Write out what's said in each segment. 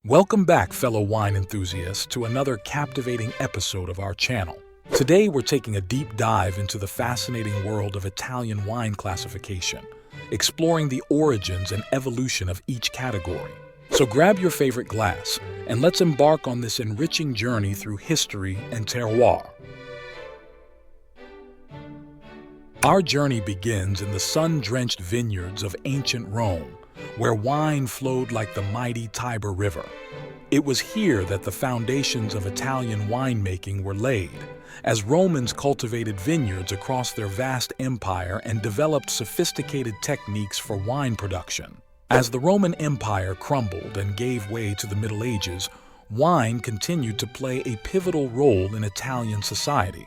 Welcome back, fellow wine enthusiasts, to another captivating episode of our channel. Today, we're taking a deep dive into the fascinating world of Italian wine classification, exploring the origins and evolution of each category. So grab your favorite glass, and let's embark on this enriching journey through history and terroir. Our journey begins in the sun-drenched vineyards of ancient Rome, where wine flowed like the mighty Tiber River. It was here that the foundations of Italian winemaking were laid, as Romans cultivated vineyards across their vast empire and developed sophisticated techniques for wine production. As the Roman Empire crumbled and gave way to the Middle Ages, wine continued to play a pivotal role in Italian society.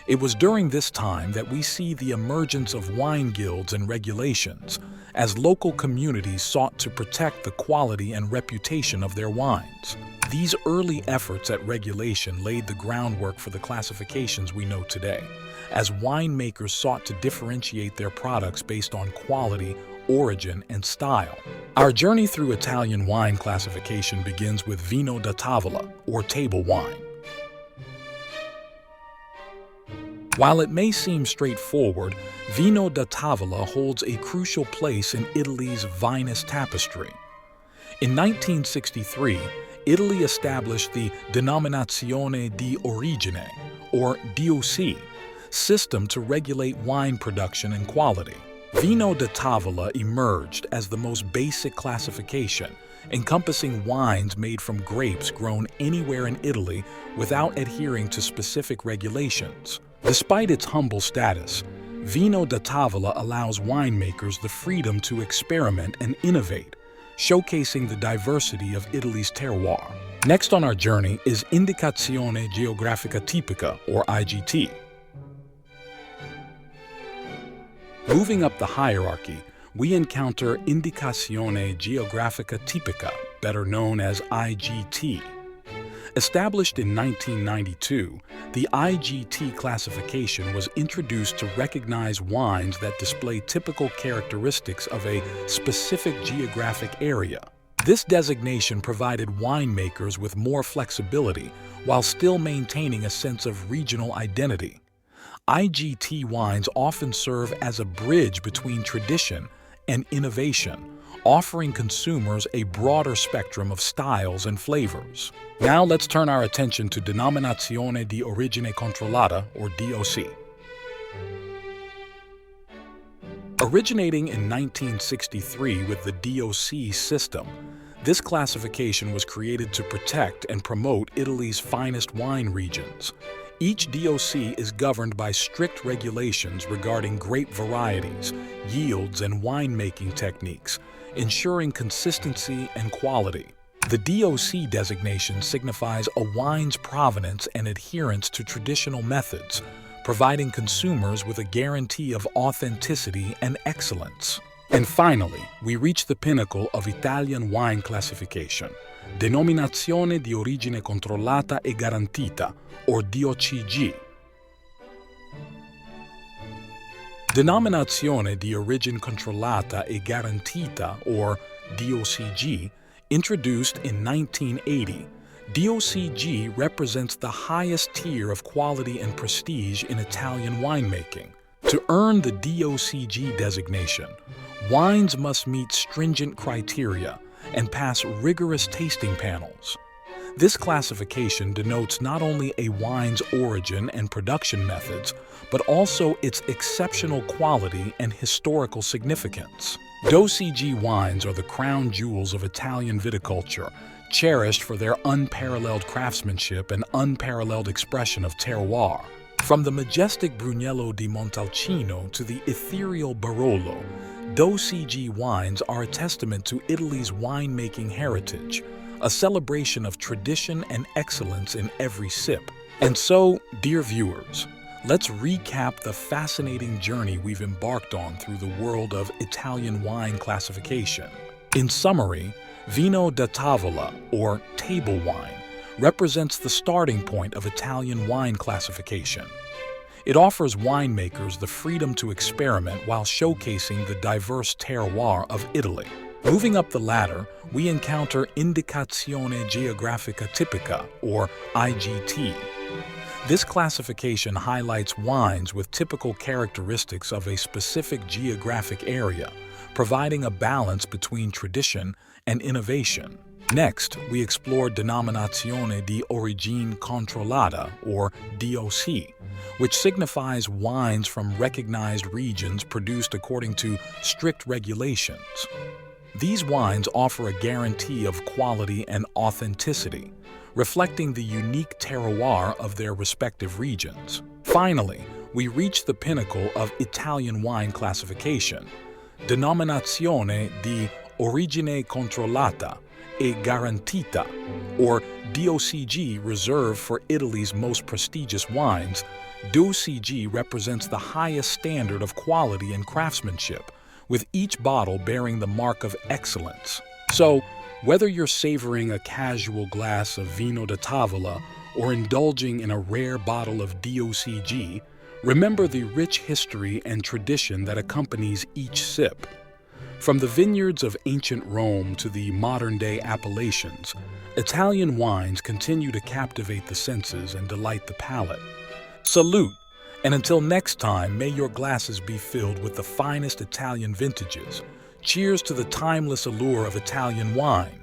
It was during this time that we see the emergence of wine guilds and regulations, as local communities sought to protect the quality and reputation of their wines. These early efforts at regulation laid the groundwork for the classifications we know today, as winemakers sought to differentiate their products based on quality, origin, and style. Our journey through Italian wine classification begins with Vino da Tavola, or table wine. While it may seem straightforward, Vino da Tavola holds a crucial place in Italy's vinous tapestry. In 1963, Italy established the Denominazione di Origine, or DOC, system to regulate wine production and quality. Vino da Tavola emerged as the most basic classification, encompassing wines made from grapes grown anywhere in Italy without adhering to specific regulations. Despite its humble status, Vino da Tavola allows winemakers the freedom to experiment and innovate, showcasing the diversity of Italy's terroir. Next on our journey is Indicazione Geografica Tipica, or IGT. Moving up the hierarchy, we encounter Indicazione Geografica Tipica, better known as IGT. Established in 1992, the IGT classification was introduced to recognize wines that display typical characteristics of a specific geographic area. This designation provided winemakers with more flexibility while still maintaining a sense of regional identity. IGT wines often serve as a bridge between tradition and innovation, offering consumers a broader spectrum of styles and flavors. Now let's turn our attention to Denominazione di Origine Controllata, or DOC. Originating in 1963 with the DOC system, this classification was created to protect and promote Italy's finest wine regions. Each DOC is governed by strict regulations regarding grape varieties, yields, and winemaking techniques, ensuring consistency and quality. The DOC designation signifies a wine's provenance and adherence to traditional methods, providing consumers with a guarantee of authenticity and excellence. And finally, we reach the pinnacle of Italian wine classification, Denominazione di Origine Controllata e Garantita, or DOCG. Denominazione di Origine Controllata e Garantita, or DOCG, introduced in 1980, DOCG represents the highest tier of quality and prestige in Italian winemaking. To earn the DOCG designation, wines must meet stringent criteria and pass rigorous tasting panels. This classification denotes not only a wine's origin and production methods, but also its exceptional quality and historical significance. DOCG wines are the crown jewels of Italian viticulture, cherished for their unparalleled craftsmanship and unparalleled expression of terroir. From the majestic Brunello di Montalcino to the ethereal Barolo, DOCG wines are a testament to Italy's winemaking heritage, a celebration of tradition and excellence in every sip. And so, dear viewers, let's recap the fascinating journey we've embarked on through the world of Italian wine classification. In summary, Vino da Tavola, or table wine, represents the starting point of Italian wine classification. It offers winemakers the freedom to experiment while showcasing the diverse terroir of Italy. Moving up the ladder, we encounter Indicazione Geografica Tipica, or IGT. This classification highlights wines with typical characteristics of a specific geographic area, providing a balance between tradition and innovation. Next, we explore Denominazione di Origine Controllata, or DOC, which signifies wines from recognized regions produced according to strict regulations. These wines offer a guarantee of quality and authenticity, reflecting the unique terroir of their respective regions. Finally, we reach the pinnacle of Italian wine classification, Denominazione di Origine Controllata e Garantita, or DOCG, reserved for Italy's most prestigious wines. DOCG represents the highest standard of quality and craftsmanship, with each bottle bearing the mark of excellence. So, whether you're savoring a casual glass of Vino da Tavola or indulging in a rare bottle of DOCG, remember the rich history and tradition that accompanies each sip. From the vineyards of ancient Rome to the modern-day appellations, Italian wines continue to captivate the senses and delight the palate. Salute, and until next time, may your glasses be filled with the finest Italian vintages. Cheers to the timeless allure of Italian wine.